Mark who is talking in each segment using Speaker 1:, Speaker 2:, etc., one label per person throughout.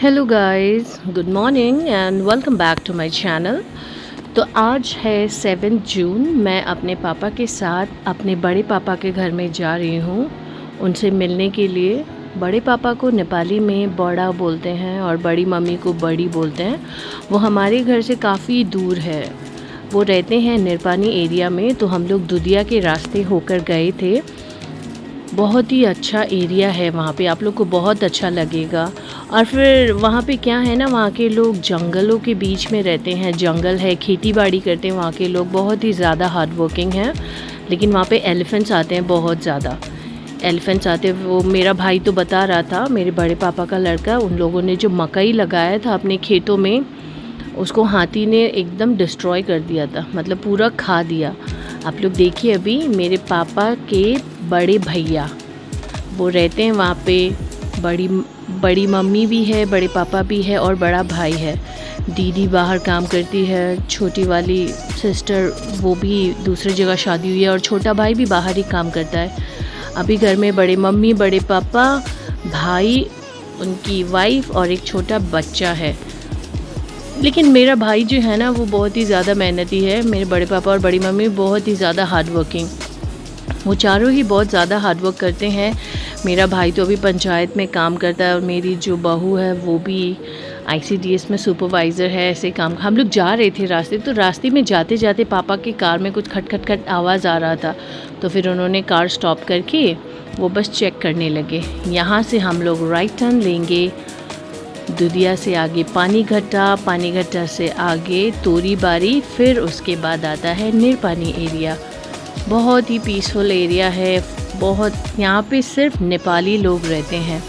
Speaker 1: Hello guys, good morning and welcome back to my channel. तो आज है 7 जून। मैं अपने पापा के साथ अपने बड़े पापा के घर में जा रही हूँ उनसे मिलने के लिए। बड़े पापा को नेपाली में बड़ा बोलते हैं और बड़ी मम्मी को बड़ी बोलते हैं। वो हमारे घर से काफ़ी दूर है। वो रहते हैं निरपानी एरिया में, तो हम लोग दुधिया के रास्ते होकर गए थे। बहुत ही अच्छा एरिया है वहाँ पे, आप लोग को बहुत अच्छा लगेगा। और फिर वहाँ पे क्या है ना, वहाँ के लोग जंगलों के बीच में रहते हैं, जंगल है, खेती बाड़ी करते हैं। वहाँ के लोग बहुत ही ज़्यादा हार्ड वर्किंग हैं। लेकिन वहाँ पे एलिफेंट्स आते हैं, बहुत ज़्यादा एलिफेंट्स आते हैं। वो मेरा भाई तो बता रहा था, मेरे बड़े पापा का लड़का, उन लोगों ने जो मकई लगाया था अपने खेतों में, उसको हाथी ने एकदम डिस्ट्रॉय कर दिया था, मतलब पूरा खा दिया। आप लोग देखिए, अभी मेरे पापा के बड़े भैया वो रहते हैं वहाँ पे। बड़ी मम्मी भी है, बड़े पापा भी है और बड़ा भाई है। दीदी बाहर काम करती है, छोटी वाली सिस्टर वो भी दूसरी जगह शादी हुई है, और छोटा भाई भी बाहर ही काम करता है। अभी घर में बड़े मम्मी, बड़े पापा, भाई, उनकी वाइफ और एक छोटा बच्चा है। लेकिन मेरा भाई जो है ना, वो बहुत ही ज़्यादा मेहनती है। मेरे बड़े पापा और बड़ी मम्मी बहुत ही ज़्यादा हार्ड वर्किंग, वो चारों ही बहुत ज़्यादा हार्ड वर्क करते हैं। मेरा भाई तो अभी पंचायत में काम करता है और मेरी जो बहू है वो भी आईसीडीएस में सुपरवाइज़र है। ऐसे काम हम लोग जा रहे थे रास्ते, तो रास्ते में जाते जाते पापा की कार में कुछ खट खट खट आवाज़ आ रहा था। तो फिर उन्होंने कार स्टॉप करके वो बस चेक करने लगे। यहाँ से हम लोग राइट टर्न लेंगे, दुधिया से आगे पानी घट्टा से आगे तोरी बारी, फिर उसके बाद आता है निरपानी एरिया। बहुत ही पीसफुल एरिया है। बहुत, यहाँ पे सिर्फ नेपाली लोग रहते हैं।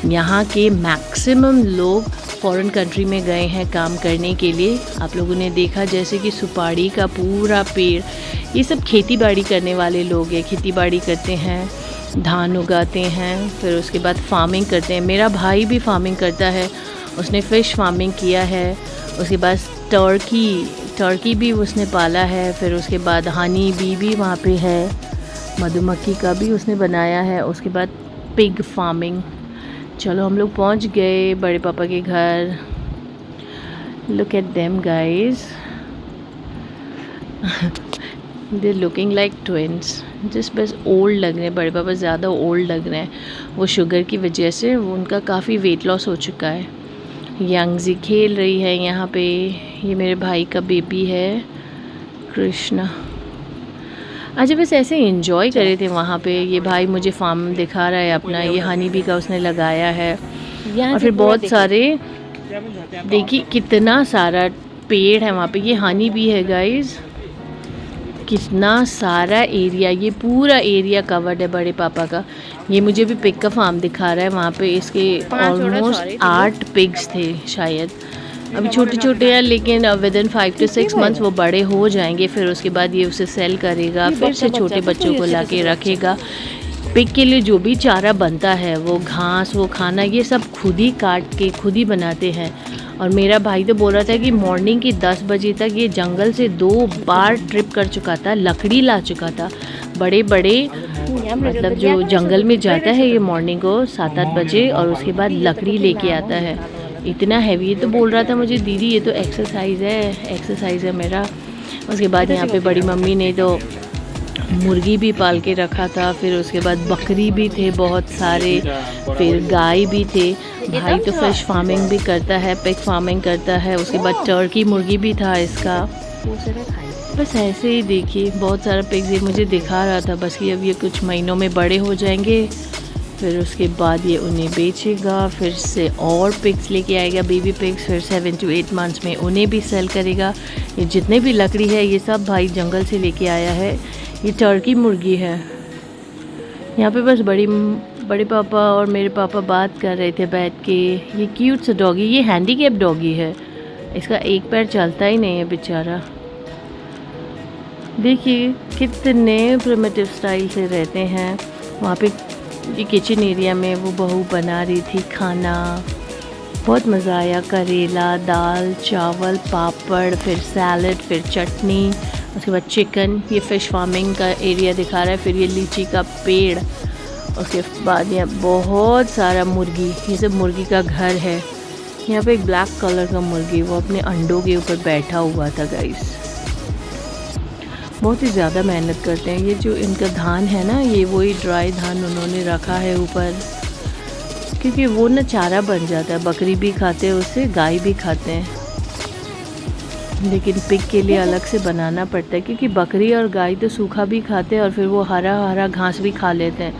Speaker 1: यहाँ के मैक्सिमम लोग फॉरेन कंट्री में गए हैं काम करने के लिए। आप लोगों ने देखा जैसे कि सुपारी का पूरा पेड़, ये सब खेती बाड़ी करने वाले लोग हैं। खेती बाड़ी करते हैं, धान उगाते हैं, फिर उसके बाद फार्मिंग करते हैं। मेरा भाई भी फार्मिंग करता है, उसने फ़िश फार्मिंग किया है। उसके बाद टर्की भी उसने पाला है। फिर उसके बाद हनी बी भी वहाँ पे है, मधुमक्खी का भी उसने बनाया है। उसके बाद पिग फार्मिंग। चलो हम लोग पहुँच गए बड़े पापा के घर। Look at them guys, they looking like twins. जिस बस ओल्ड लग रहे हैं, बड़े पापा ज़्यादा ओल्ड लग रहे हैं। वो शुगर की वजह से उनका काफ़ी वेट लॉस हो चुका है। यंगजी खेल रही है यहाँ पे। ये मेरे भाई का बेबी है, कृष्णा। अच्छा, बस ऐसे एंजॉय कर रहे थे वहाँ पे। ये भाई मुझे फार्म दिखा रहा है अपना, ये हनी बी का उसने लगाया है। और फिर बहुत सारे, देखिए कितना सारा पेड़ है वहाँ पे। ये हनी बी है गाइस, कितना सारा एरिया, ये पूरा एरिया कवर्ड है बड़े पापा का। ये मुझे भी पिग का फार्म दिखा रहा है वहाँ पे। इसके ऑलमोस्ट 8 पिग्स थे शायद। अभी छोटे छोटे हैं, लेकिन विद इन 5 to 6 मंथ्स वो बड़े हो जाएंगे। फिर उसके बाद ये उसे सेल करेगा, फिर से छोटे बच्चों को ला के रखेगा। पिग के लिए जो भी चारा बनता है, वो घास, वो खाना, ये सब खुद ही काट के खुद ही बनाते हैं। और मेरा भाई तो बोल रहा था कि मॉर्निंग की 10 बजे तक ये जंगल से 2 बार ट्रिप कर चुका था, लकड़ी ला चुका था। बड़े बड़े, मतलब जो जंगल में जाता है ये मॉर्निंग को 7-8 बजे, और उसके बाद लकड़ी लेके आता है। इतना हैवी। ये तो बोल रहा था मुझे, दीदी ये तो एक्सरसाइज है मेरा। उसके बाद यहाँ पे बड़ी मम्मी ने तो मुर्गी भी पाल के रखा था। फिर उसके बाद बकरी भी थे बहुत सारे, फिर गाय भी थे। भाई तो फिश फार्मिंग भी करता है, पिग फार्मिंग करता है। उसके बाद टर्की मुर्गी भी था इसका। बस ऐसे ही देखिए बहुत सारा पिग्स ये मुझे दिखा रहा था, बस कि अब ये कुछ महीनों में बड़े हो जाएंगे। फिर उसके बाद ये उन्हें बेचेगा, फिर से और पिग्स लेके आएगा, बेबी पिग्स। फिर 7 to 8 मंथ्स में उन्हें भी सेल करेगा। ये जितने भी लकड़ी है ये सब भाई जंगल से लेके आया है। ये टर्की मुर्गी है। यहाँ पे बस बड़े पापा और मेरे पापा बात कर रहे थे बैठ के। ये क्यूट सा डॉगी, ये हैंडीकैप डॉगी है, इसका एक पैर चलता ही नहीं है बेचारा। देखिए कितने प्रिमिटिव स्टाइल से रहते हैं वहाँ पे। ये किचन एरिया में वो बहू बना रही थी खाना, बहुत मज़ा आया। करेला, दाल, चावल, पापड़, फिर सैलड, फिर चटनी, उसके बाद चिकन। ये फ़िश फार्मिंग का एरिया दिखा रहा है। फिर ये लीची का पेड़, उसके बाद ये बहुत सारा मुर्गी, ये सब मुर्गी का घर है। यहाँ पे एक ब्लैक कलर का मुर्गी वो अपने अंडों के ऊपर बैठा हुआ था गाइस। बहुत ही ज़्यादा मेहनत करते हैं। ये जो इनका धान है ना, ये वही ड्राई धान उन्होंने रखा है ऊपर, क्योंकि वो ना चारा बन जाता है। बकरी भी खाते हैं उसे, गाय भी खाते हैं, लेकिन पिग के लिए अलग से बनाना पड़ता है, क्योंकि बकरी और गाय तो सूखा भी खाते हैं और फिर वो हरा हरा घास भी खा लेते हैं,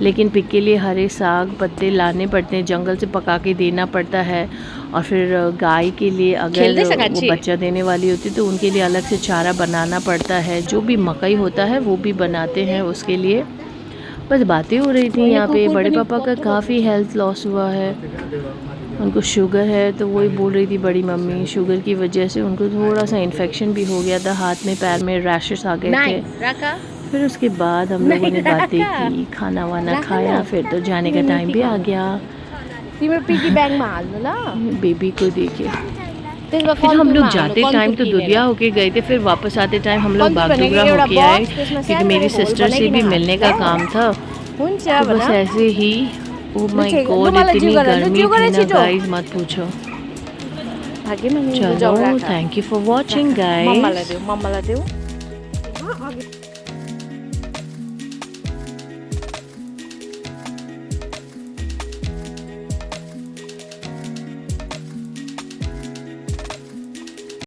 Speaker 1: लेकिन पिग के लिए हरे साग पत्ते लाने पड़ते हैं, जंगल से पका के देना पड़ता है। और फिर गाय के लिए अगर वो बच्चा देने वाली होती तो उनके लिए अलग से चारा बनाना पड़ता है। जो भी मकई होता है वो भी बनाते हैं उसके लिए। बस बातें हो रही थी यहाँ पे। बड़े पापा का काफ़ी हेल्थ लॉस हुआ है, उनको शुगर है, तो वही बोल रही थी बड़ी मम्मी शुगर की वजह से उनको थोड़ा सा इन्फेक्शन भी हो गया था, हाथ में पैर में रैशेस आ गए थे। फिर उसके बाद हम लोगों ने बातें की, खाना वाना खाया, फिर तो जाने का टाइम भी आ गया बेबी को देखे। फिर हम लोग जाते टाइम तो दुधिया होके गए थे, फिर वापस आते टाइम हम लोग बागडोगरा होके आए, क्योंकि मेरी सिस्टर से भी मिलने का काम था। तो बस ऐसे ही। ओह माय गॉड, इतनी गर्मी थी ना गाइस, मत पूछो। चलो, thank you for watching guys.